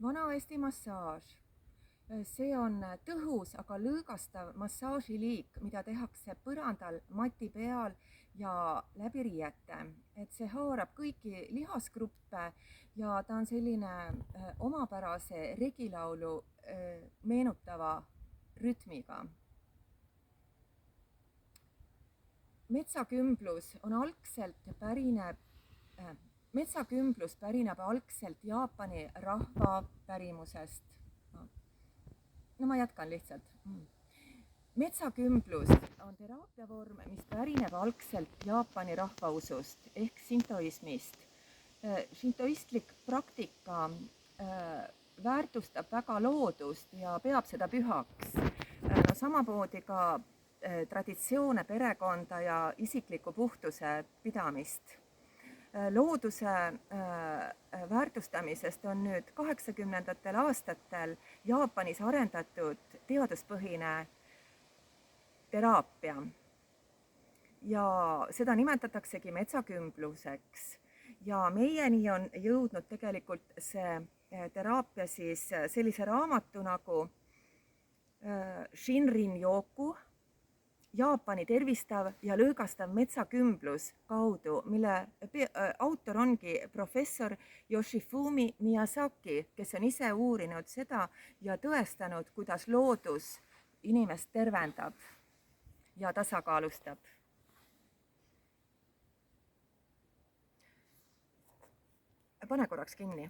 Vana-Eesti massaaž. See on tõhus, aga lõõgastav massaažiliik, mida tehakse põrandal, mati peal ja läbi riiete. Et see haarab kõiki lihasgruppe ja ta on selline omapärase regilaulu meenutava rütmiga. Metsakümblus pärineb algselt Jaapani rahva pärimusest. No ma jätkan lihtsalt. Metsakümblus on teraapiavorm, mis pärineb algselt Jaapani rahvausust ehk sintoismist. Sintoistlik praktika väärtustab väga loodust ja peab seda pühaks. Samamoodi ka traditsioone, perekonda ja isikliku puhtuse pidamist. Looduse väärtustamisest on nüüd 80ndatel aastatel Jaapanis arendatud teaduspõhine teraapia. Ja seda nimetataksegi metsakümbluseks. Ja meieni on jõudnud tegelikult see teraapia siis sellise raamatu nagu Shinrin-yoku, Jaapani tervistav ja lõõgastav metsakümblus kaudu, mille autor ongi professor Yoshifumi Miyazaki, kes on ise uurinud seda ja tõestanud, kuidas loodus inimest tervendab ja tasakaalustab. Pane korraks kinni.